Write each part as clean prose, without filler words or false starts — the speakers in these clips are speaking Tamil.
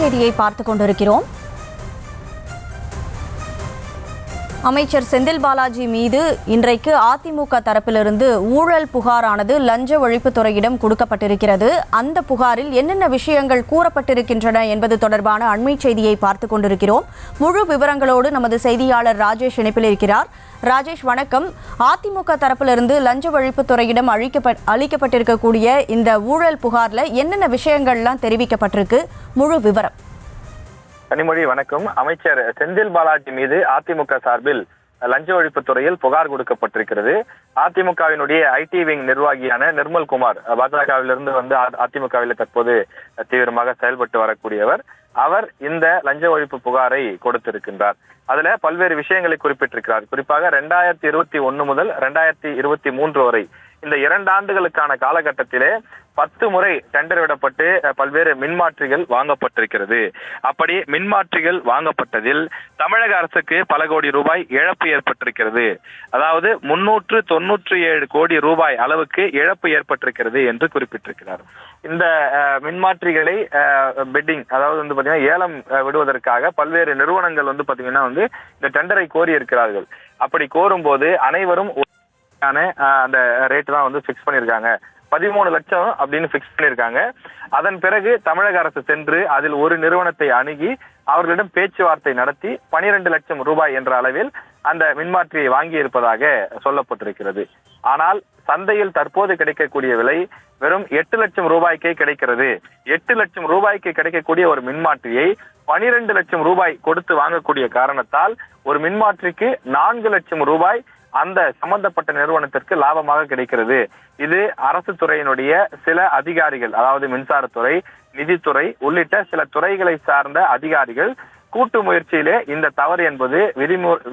செய்தியை பார்த்துக் கொண்டிருக்கிறோம். அமைச்சர் செந்தில் பாலாஜி மீது இன்றைக்கு அதிமுக தரப்பிலிருந்து ஊழல் புகாரானது லஞ்ச ஒழிப்புத்துறையிடம் கொடுக்கப்பட்டிருக்கிறது. அந்த புகாரில் என்னென்ன விஷயங்கள் கூறப்பட்டிருக்கின்றன என்பது தொடர்பான அண்மை செய்தியை பார்த்துக் கொண்டிருக்கிறோம். முழு விவரங்களோடு நமது செய்தியாளர் ராஜேஷ் இணைப்பில் இருக்கிறார். ராஜேஷ், வணக்கம். அதிமுக தரப்பிலிருந்து லஞ்ச ஒழிப்புத்துறையிடம் அளிக்கப்பட்டிருக்கக்கூடிய இந்த ஊழல் புகார்ல என்னென்ன விஷயங்கள்லாம் தெரிவிக்கப்பட்டிருக்கு? முழு விவரம். கனிமொழி, வணக்கம். அமைச்சர் செந்தில் பாலாஜி மீது அதிமுக சார்பில் லஞ்ச ஒழிப்புத்துறையில் புகார் கொடுக்கப்பட்டிருக்கிறது. அதிமுகவினுடைய ஐடி விங் நிர்வாகியான நிர்மல்குமார் பாஜகவிலிருந்து வந்து அதிமுகவில் தற்போது தீவிரமாக செயல்பட்டு வரக்கூடியவர். அவர் இந்த லஞ்ச ஒழிப்பு புகாரை கொடுத்திருக்கின்றார். அதுல பல்வேறு விஷயங்களை குறிப்பிட்டிருக்கிறார். குறிப்பாக 2021 முதல் 2023 வரை இந்த 2 ஆண்டுகளுக்கான காலகட்டத்திலே 10 முறை டெண்டர் விடப்பட்டு பல்வேறு மின்மாற்றிகள் வாங்கப்பட்டிருக்கிறது. அப்படி மின்மாற்றிகள் வாங்கப்பட்டதில் தமிழக அரசுக்கு பல கோடி ரூபாய் இழப்பு ஏற்பட்டிருக்கிறது. அதாவது 397 கோடி ரூபாய் அளவுக்கு இழப்பு ஏற்பட்டிருக்கிறது என்று குறிப்பிட்டிருக்கிறார். இந்த மின்மாற்றிகளை பெட்டிங், அதாவது வந்து பாத்தீங்கன்னா ஏலம் விடுவதற்காக பல்வேறு நிறுவனங்கள் வந்து பாத்தீங்கன்னா வந்து இந்த டெண்டரை கோரி இருக்கிறார்கள். அப்படி கோரும் போது அனைவரும் அந்த ரேட் தான் வந்து பிக்ஸ் பண்ணிருக்காங்க. 13 லட்சம் அப்படின்னு பிக்ஸ் பண்ணிருக்காங்க. அதன் பிறகு தமிழக அரசு சென்று அதில் ஒரு நிறுவனத்தை அணுகி அவர்களிடம் பேச்சுவார்த்தை நடத்தி 12 லட்சம் ரூபாய் என்ற அளவில் அந்த மின்மாற்றியை வாங்கி இருப்பதாக சொல்லப்பட்டிருக்கிறது. ஆனால் சந்தையில் தற்போது கிடைக்கக்கூடிய விலை வெறும் 8 லட்சம் ரூபாய்க்கே கிடைக்கிறது. 8 லட்சம் ரூபாய்க்கு கிடைக்கக்கூடிய ஒரு மின்மாற்றியை 12 லட்சம் ரூபாய் கொடுத்து வாங்கக்கூடிய காரணத்தால் ஒரு மின்மாற்றிக்கு 4 லட்சம் ரூபாய் அந்த சம்பந்தப்பட்ட நிறுவனத்திற்கு லாபமாக கிடைக்கிறது. இது அரசு துறையினுடைய சில அதிகாரிகள், அதாவது மின்சாரத்துறை, நிதித்துறை உள்ளிட்ட சில துறைகளை சார்ந்த அதிகாரிகள் கூட்டு முயற்சியிலே இந்த தவறு என்பது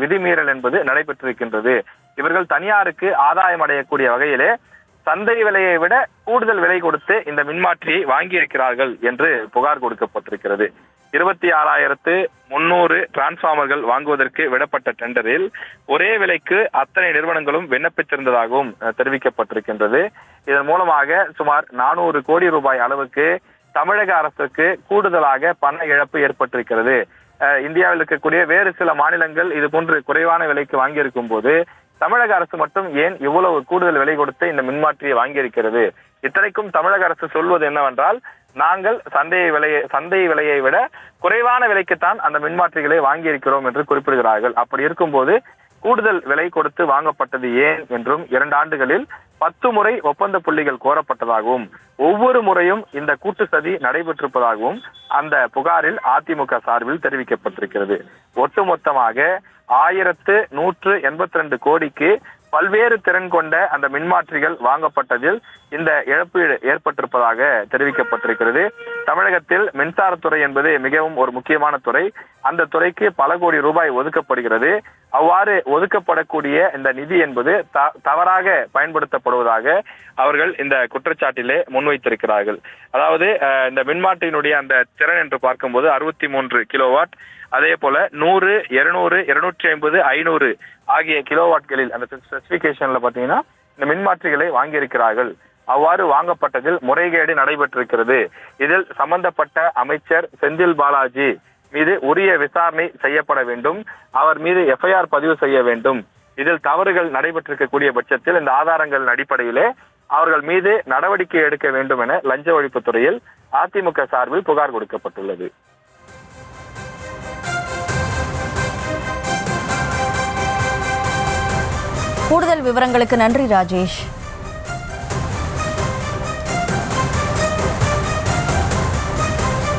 விதிமீறல் என்பது நடைபெற்றிருக்கின்றது. இவர்கள் தனியாருக்கு ஆதாயம் அடையக்கூடிய வகையிலே சந்தை விலையை விட கூடுதல் விலை கொடுத்து இந்த மின்மாற்றியை வாங்கி இருக்கிறார்கள் என்று புகார் கொடுக்கப்பட்டிருக்கிறது. 26,300 டிரான்ஸ்பார்மர்கள் வாங்குவதற்கு விடப்பட்ட டெண்டரில் ஒரே விலைக்கு அத்தனை நிறுவனங்களும் விண்ணப்பித்திருந்ததாகவும் தெரிவிக்கப்பட்டிருக்கின்றது. இதன் மூலமாக சுமார் 400 கோடி ரூபாய் அளவுக்கு தமிழக அரசுக்கு கூடுதலாக பண இழப்பு ஏற்பட்டிருக்கிறது. இந்தியாவில் இருக்கக்கூடிய வேறு சில மாநிலங்கள் இது போன்று குறைவான விலைக்கு வாங்கியிருக்கும் போது தமிழக அரசு மட்டும் ஏன் இவ்வளவு கூடுதல் விலை கொடுத்து இந்த மின்மாற்றியை வாங்கியிருக்கிறது? இத்தனைக்கும் தமிழக அரசு சொல்வது என்னவென்றால், நாங்கள் சந்தை விலையை விட குறைவான விலைக்குத்தான் அந்த மின்மாற்றிகளை வாங்கி இருக்கிறோம் என்று குறிப்பிடுகிறார்கள். அப்படி இருக்கும்போது கூடுதல் விலை கொடுத்து வாங்கப்பட்டது ஏன் என்றும் 2 ஆண்டுகளில் 10 முறை ஒப்பந்த புள்ளிகள் கோரப்பட்டதாகவும் ஒவ்வொரு முறையும் இந்த கூட்டு சதி நடைபெற்றிருப்பதாகவும் அந்த புகாரில் அதிமுக சார்பில் தெரிவிக்கப்பட்டிருக்கிறது. ஒட்டுமொத்தமாக 1182 கோடிக்கு பல்வேறு திறன் கொண்ட அந்த மின்மாற்றிகள் வாங்கப்பட்டதில் இந்த இழப்பீடு ஏற்பட்டிருப்பதாக தெரிவிக்கப்பட்டிருக்கிறது. தமிழகத்தில் மின்சாரத்துறை என்பது மிகவும் ஒரு முக்கியமான துறை. அந்த துறைக்கு பல கோடி ரூபாய் ஒதுக்கப்படுகிறது. அவ்வாறு ஒதுக்கப்படக்கூடிய இந்த நிதி என்பது தவறாக பயன்படுத்தப்படுவதாக அவர்கள் இந்த குற்றச்சாட்டிலே முன்வைத்திருக்கிறார்கள். அதாவது இந்த மின்மாற்றியினுடைய அந்த திறன் என்று பார்க்கும்போது 63 கிலோவாட், அதே போல 100, 200, 250, 500 ஆகிய கிலோவாட்களில் அந்த ஸ்பெசிபிகேஷன்ல பாத்தீங்கன்னா இந்த மின்மாற்றிகளை வாங்கியிருக்கிறார்கள். அவ்வாறு வாங்கப்பட்டதில் முறைகேடு நடைபெற்றிருக்கிறது. இதில் சம்பந்தப்பட்ட அமைச்சர் செந்தில் பாலாஜி மீது உரிய விசாரணை செய்யப்பட வேண்டும். அவர் மீது FIR பதிவு செய்ய வேண்டும். இதில் தவறுகள் நடைபெற்றிருக்கக்கூடிய பட்சத்தில் இந்த ஆதாரங்களின் அடிப்படையிலே அவர்கள் மீது நடவடிக்கை எடுக்க வேண்டும் என லஞ்ச ஒழிப்புத்துறையில் அதிமுக சார்பில் புகார் கொடுக்கப்பட்டுள்ளது. கூடுதல் விவரங்களுக்கு நன்றி ராஜேஷ்.